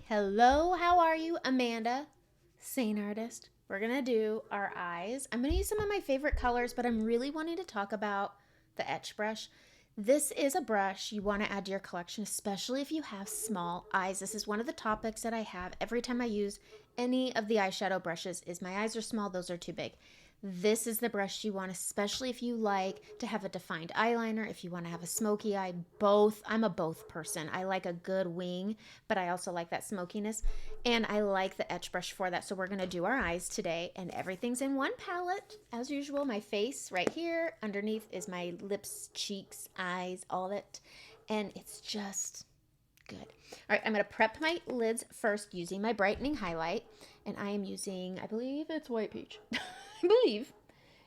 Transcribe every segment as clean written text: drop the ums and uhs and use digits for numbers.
Hello, how are you? Amanda, Seint artist. We're gonna do our eyes. I'm gonna use some of my favorite colors, but I'm really wanting to talk about the Etch Brush. This is a brush you want to add to your collection, especially if you have small eyes. This is one of the topics that I have every time I use any of the eyeshadow brushes is my eyes are small, those are too big. This is the brush you want, especially if you like to have a defined eyeliner, if you want to have a smoky eye, both. I'm a both person. I like a good wing, but I also like that smokiness. And I like the Etch Brush for that. So we're going to do our eyes today, and everything's in one palette. As usual, my face right here. Underneath is my lips, cheeks, eyes, all of it. And it's just good. All right, I'm going to prep my lids first using my Brightening Highlight. And I am using, I believe it's White Peach. I believe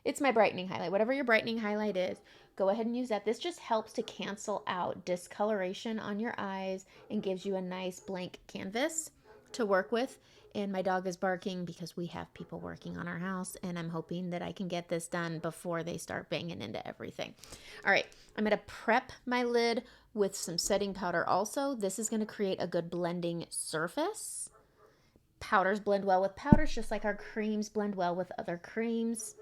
it's my Brightening Highlight. Whatever your Brightening Highlight is, go ahead and use that. This just helps to cancel out discoloration on your eyes and gives you a nice blank canvas to work with. And my dog is barking because we have people working on our house, and I'm hoping that I can get this done before they start banging into everything. All right, I'm going to prep my lid with some setting powder also. This is going to create a good blending surface. Powders blend well with powders, just like our creams blend well with other creams,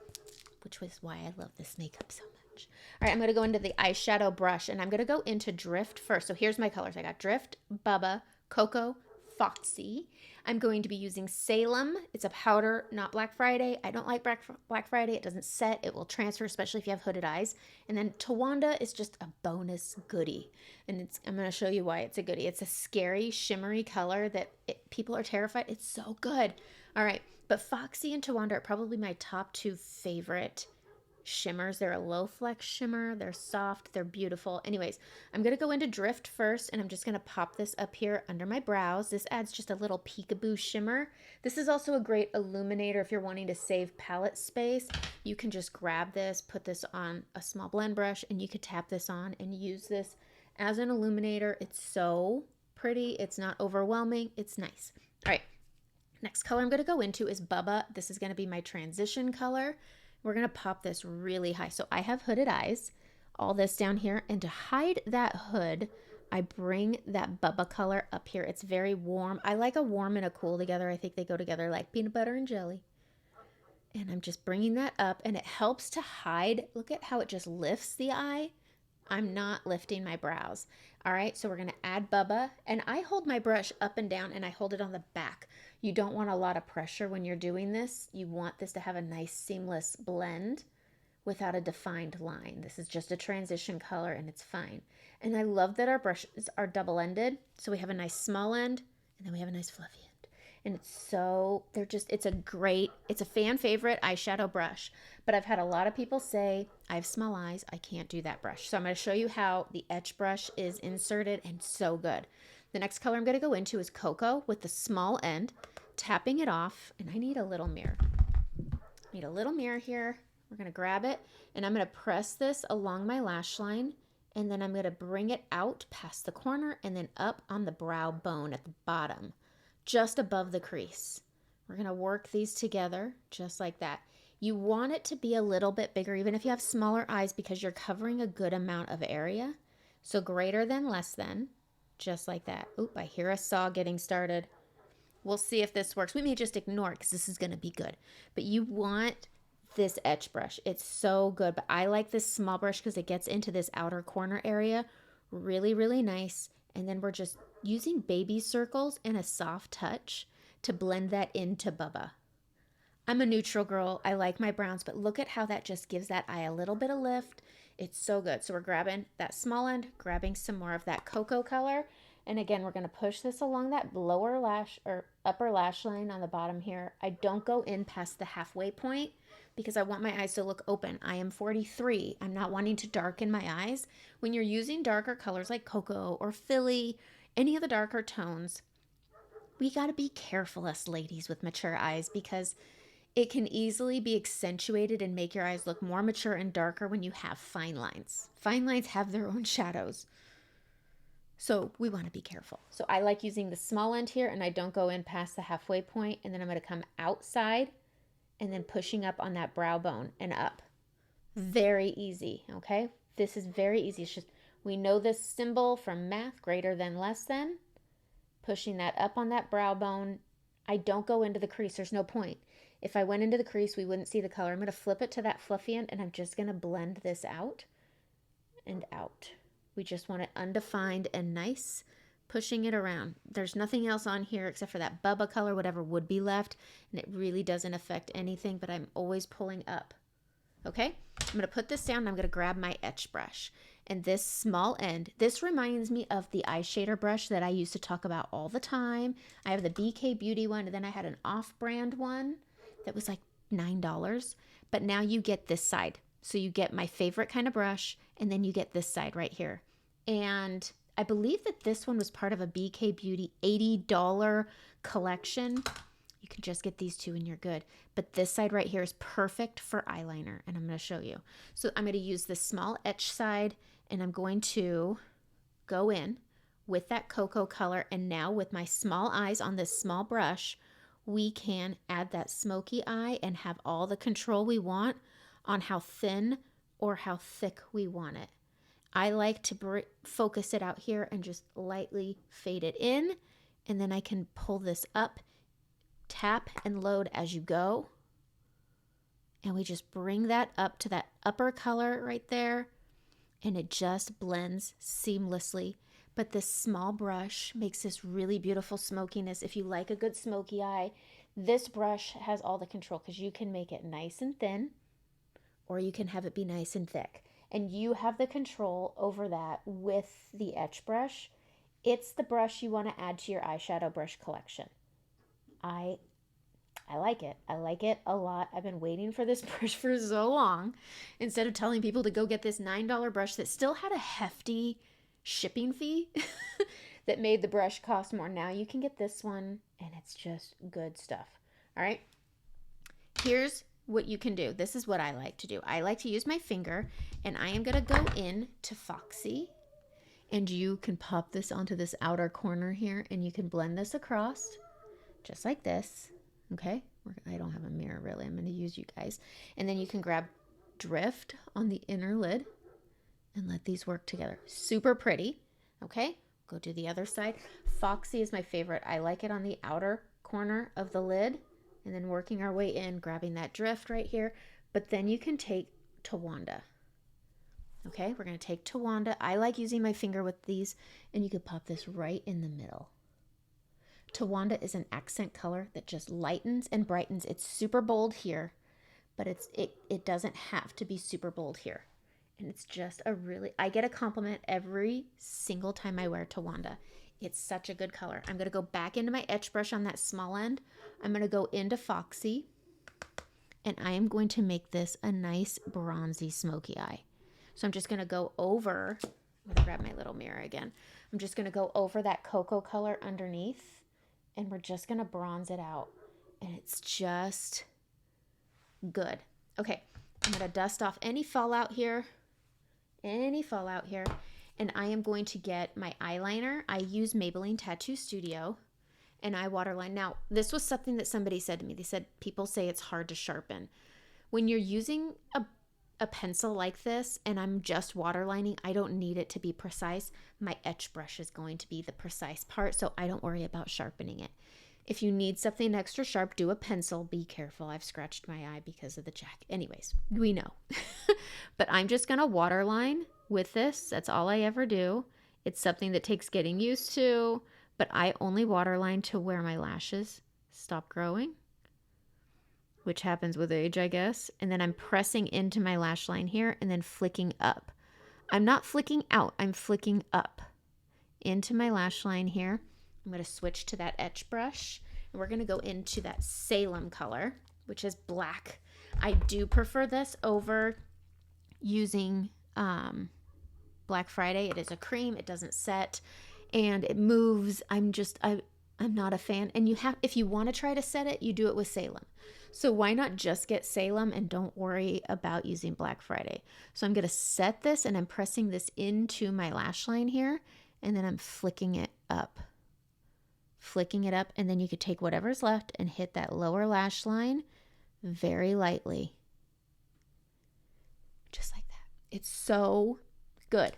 which was why I love this makeup so much. All right, I'm going to go into the eyeshadow brush, and I'm going to go into Drift first. So here's my colors. I got Drift, Bubba, Coco, Foxy. I'm going to be using Salem. It's a powder, not Black Friday. I don't like Black Friday. It doesn't set. It will transfer, especially if you have hooded eyes. And then Tawanda is just a bonus goodie. And I'm going to show you why it's a goodie. It's a scary, shimmery color that people are terrified. It's so good. All right. But Foxy and Tawanda are probably my top two favorite shimmers. They're a low flex shimmer. They're soft. They're beautiful. Anyways, I'm going to go into Drift first, and I'm just going to pop this up here under my brows. This adds just a little peekaboo shimmer. This is also a great illuminator if you're wanting to save palette space. You can just grab this, put this on a small blend brush, and you could tap this on and use this as an illuminator. It's so pretty. It's not overwhelming. It's nice. All right. Next color I'm going to go into is Bubba. This is going to be my transition color. We're going to pop this really high. So I have hooded eyes, all this down here. And to hide that hood, I bring that Bubba color up here. It's very warm. I like a warm and a cool together. I think they go together like peanut butter and jelly. And I'm just bringing that up, and it helps to hide. Look at how it just lifts the eye. I'm not lifting my brows. All right, so we're going to add Bubba, and I hold my brush up and down, and I hold it on the back. You don't want a lot of pressure when you're doing this. You want this to have a nice seamless blend without a defined line. This is just a transition color, and it's fine. And I love that our brushes are double-ended, so we have a nice small end, and then we have a nice fluffy end. And it's a fan favorite eyeshadow brush. But I've had a lot of people say, I have small eyes, I can't do that brush. So I'm going to show you how the Etch Brush is inserted, and so good. The next color I'm going to go into is Coco with the small end, tapping it off. And I need a little mirror. Here. We're going to grab it, and I'm going to press this along my lash line. And then I'm going to bring it out past the corner and then up on the brow bone at the bottom, just above the crease. We're going to work these together just like that. You want it to be a little bit bigger, even if you have smaller eyes, because you're covering a good amount of area. So greater than, less than, just like that. Oop, I hear a saw getting started. We'll see if this works. We may just ignore it because this is going to be good. But you want this Etch Brush. It's so good. But I like this small brush because it gets into this outer corner area really, really nice. And then we're just using baby circles and a soft touch to blend that into Bubba. I'm a neutral girl. I like my browns, but look at how that just gives that eye a little bit of lift. It's so good. So we're grabbing that small end, grabbing some more of that cocoa color. And again, we're going to push this along that lower lash or upper lash line on the bottom here. I don't go in past the halfway point because I want my eyes to look open. I am 43. I'm not wanting to darken my eyes. When you're using darker colors like cocoa or Philly, any of the darker tones, we got to be careful, us ladies with mature eyes, because it can easily be accentuated and make your eyes look more mature and darker when you have fine lines. Fine lines have their own shadows. So we want to be careful. So I like using the small end here, and I don't go in past the halfway point, and then I'm going to come outside and then pushing up on that brow bone and up. Very easy, okay? This is very easy. It's just, we know this symbol from math, greater than, less than. pushing that up on that brow bone. I don't go into the crease. There's no point. If I went into the crease, we wouldn't see the color. I'm going to flip it to that fluffy end, and I'm just going to blend this out and out. We just want it undefined and nice, pushing it around. There's nothing else on here except for that Bubba color, whatever would be left, and it really doesn't affect anything, but I'm always pulling up. Okay, I'm going to put this down, and I'm going to grab my Etch Brush. And this small end, this reminds me of the eye shader brush that I used to talk about all the time. I have the BK Beauty one, and then I had an off-brand one that was like $9. But now you get this side. So you get my favorite kind of brush, and then you get this side right here. And I believe that this one was part of a BK Beauty $80 collection. You can just get these two and you're good. But this side right here is perfect for eyeliner, and I'm going to show you. So I'm going to use this small etch side, and I'm going to go in with that Coco color. And now with my small eyes on this small brush, we can add that smoky eye and have all the control we want on how thin or how thick we want it. I like to focus it out here and just lightly fade it in, and then I can pull this up, tap and load as you go, and we just bring that up to that upper color right there, and it just blends seamlessly. But this small brush makes this really beautiful smokiness. If you like a good smoky eye, this brush has all the control, because you can make it nice and thin, or you can have it be nice and thick. And you have the control over that with the Etch Brush. It's the brush you want to add to your eyeshadow brush collection. I like it. I like it a lot. I've been waiting for this brush for so long. Instead of telling people to go get this $9 brush that still had a hefty shipping fee that made the brush cost more. Now you can get this one, and it's just good stuff. All right. Here's what you can do. This is what I like to do. I like to use my finger, and I am going to go in to Foxy, and you can pop this onto this outer corner here, and you can blend this across just like this. Okay. I don't have a mirror really. I'm going to use you guys. And then you can grab Drift on the inner lid and let these work together. Super pretty. Okay. Go to the other side. Foxy is my favorite. I like it on the outer corner of the lid, and then working our way in, grabbing that Drift right here. But then you can take Tawanda. Okay, we're going to take Tawanda. I like using my finger with these, and you could pop this right in the middle. Tawanda is an accent color that just lightens and brightens. It's super bold here, but it doesn't have to be super bold here. And it's just I get a compliment every single time I wear Tawanda. It's such a good color. I'm going to go back into my Etch Brush on that small end. I'm going to go into Foxy, and I am going to make this a nice bronzy smoky eye. So I'm just going to go over, I'm going to grab my little mirror again. I'm just going to go over that Coco color underneath, and we're just going to bronze it out. And it's just good. Okay, I'm going to dust off any fallout here. And I am going to get my eyeliner. I use Maybelline Tattoo Studio, and I waterline. Now, this was something that somebody said to me. They said people say it's hard to sharpen. When you're using a pencil like this and I'm just waterlining, I don't need it to be precise. My Etch Brush is going to be the precise part, so I don't worry about sharpening it. If you need something extra sharp, do a pencil. Be careful. I've scratched my eye because of the jack. Anyways, we know. But I'm just going to waterline with this. That's all I ever do. It's something that takes getting used to, but I only waterline to where my lashes stop growing, which happens with age, I guess. And then I'm pressing into my lash line here and then flicking up. I'm not flicking out. I'm flicking up into my lash line here. I'm going to switch to that Etch Brush, and we're going to go into that Salem color, which is black. I do prefer this over using Black Friday. It is a cream. It doesn't set, and it moves. I'm not a fan. And if you want to try to set it, you do it with Salem. So why not just get Salem and don't worry about using Black Friday? So I'm going to set this, and I'm pressing this into my lash line here, and then I'm flicking it up. And then you could take whatever's left and hit that lower lash line very lightly. Just like that. It's so good.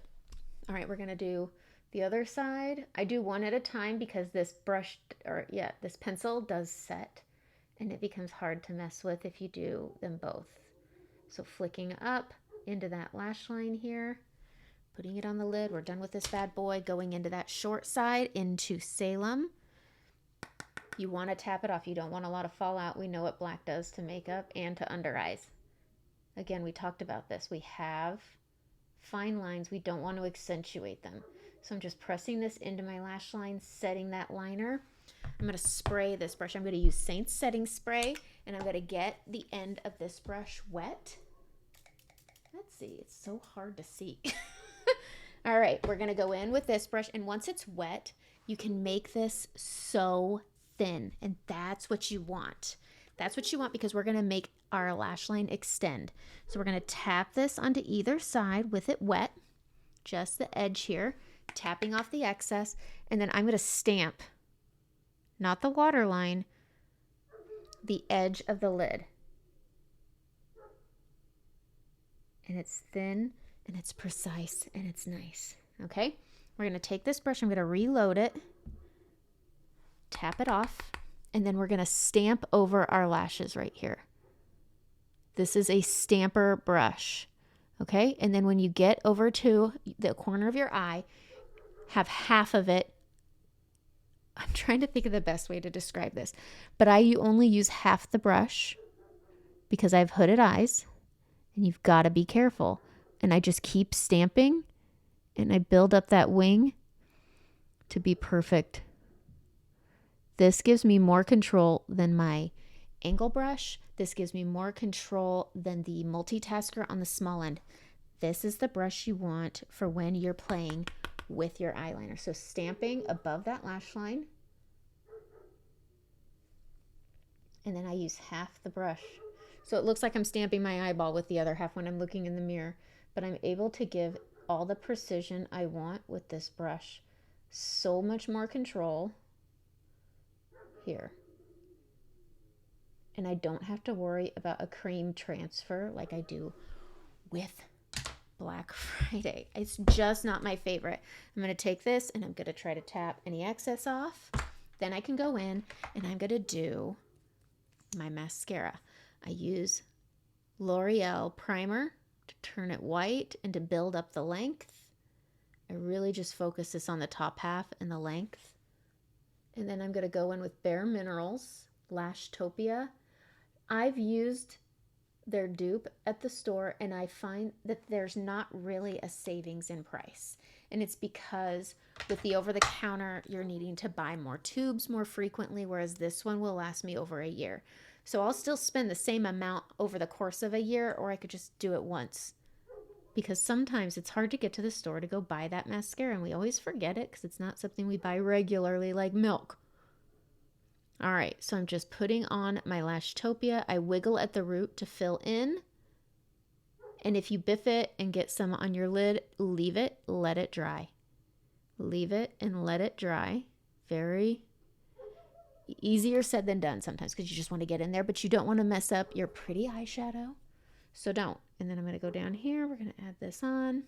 All right, we're going to do The other side, I do one at a time because this brush, or yeah, this pencil does set and it becomes hard to mess with if you do them both. So flicking up into that lash line here, putting it on the lid. We're done with this bad boy. Going into that short side into Salem. You want to tap it off. You don't want a lot of fallout. We know what black does to makeup and to under eyes. Again, we talked about this. We have fine lines. We don't want to accentuate them. So I'm just pressing this into my lash line, setting that liner. I'm going to spray this brush. I'm going to use Seint's setting spray, and I'm going to get the end of this brush wet. Let's see. It's so hard to see. All right, we're going to go in with this brush, and once it's wet, you can make this so thin, and that's what you want. That's what you want because we're going to make our lash line extend. So we're going to tap this onto either side with it wet, just the edge here, tapping off the excess, and then I'm going to stamp, not the waterline, the edge of the lid. And it's thin, and it's precise, and it's nice. Okay? We're going to take this brush, I'm going to reload it, tap it off, and then we're going to stamp over our lashes right here. This is a stamper brush. Okay? And then when you get over to the corner of your eye, have half of it. I'm trying to think of the best way to describe this, but I only use half the brush because I have hooded eyes, and you've got to be careful. And I just keep stamping, and I build up that wing to be perfect. This gives me more control than my angle brush. This gives me more control than the multitasker on the small end. This is the brush you want for when you're playing with your eyeliner. So stamping above that lash line. And then I use half the brush. So it looks like I'm stamping my eyeball with the other half when I'm looking in the mirror. But I'm able to give all the precision I want with this brush. So much more control here. And I don't have to worry about a cream transfer like I do with Black Friday. It's just not my favorite. I'm going to take this and I'm going to try to tap any excess off. Then I can go in and I'm going to do my mascara. I use L'Oreal primer to turn it white and to build up the length. I really just focus this on the top half and the length. And then I'm going to go in with Bare Minerals Lashtopia. I've used their dupe at the store, and I find that there's not really a savings in price. And it's because with the over-the-counter, you're needing to buy more tubes more frequently, whereas this one will last me over a year. So I'll still spend the same amount over the course of a year, or I could just do it once. Because sometimes it's hard to get to the store to go buy that mascara, and we always forget it because it's not something we buy regularly like milk. All right, so I'm just putting on my Lashtopia. I wiggle at the root to fill in. And if you biff it and get some on your lid, leave it, let it dry. Leave it and let it dry. Very easier said than done sometimes because you just want to get in there, but you don't want to mess up your pretty eyeshadow. So don't. And then I'm going to go down here. We're going to add this on.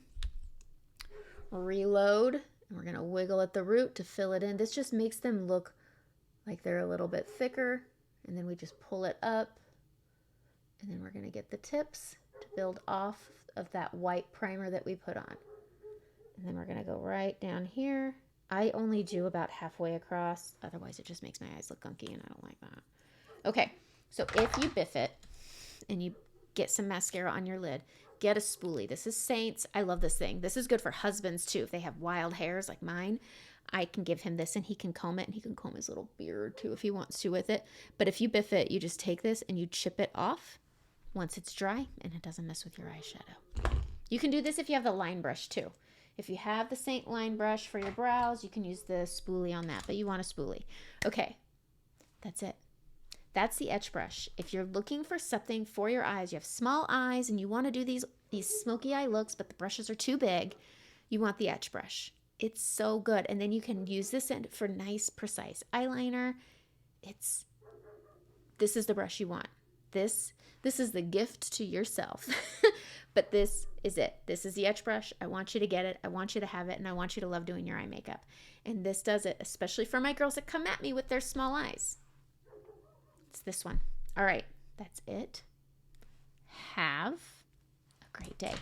Reload. And we're going to wiggle at the root to fill it in. This just makes them look like they're a little bit thicker, and then we just pull it up, and then we're going to get the tips to build off of that white primer that we put on. And then we're going to go right down here. I only do about halfway across, otherwise it just makes my eyes look gunky, and I don't like that. Okay, so if you biff it and you get some mascara on your lid, get a spoolie. This is Seint's. I love this thing. This is good for husbands too. If they have wild hairs like mine, I can give him this and he can comb it, and he can comb his little beard too if he wants to with it. But if you biff it, you just take this and you chip it off once it's dry, and it doesn't mess with your eyeshadow. You can do this if you have the line brush too. If you have the Seint line brush for your brows, you can use the spoolie on that, but you want a spoolie. Okay, that's it. That's the Etch Brush. If you're looking for something for your eyes, you have small eyes and you want to do these smoky eye looks, but the brushes are too big, you want the Etch Brush. It's so good. And then you can use this for nice, precise eyeliner. This is the brush you want. This is the gift to yourself. But this is it. This is the Etch Brush. I want you to get it. I want you to have it, and I want you to love doing your eye makeup. And this does it, especially for my girls that come at me with their small eyes. It's this one. All right, that's it. Have a great day.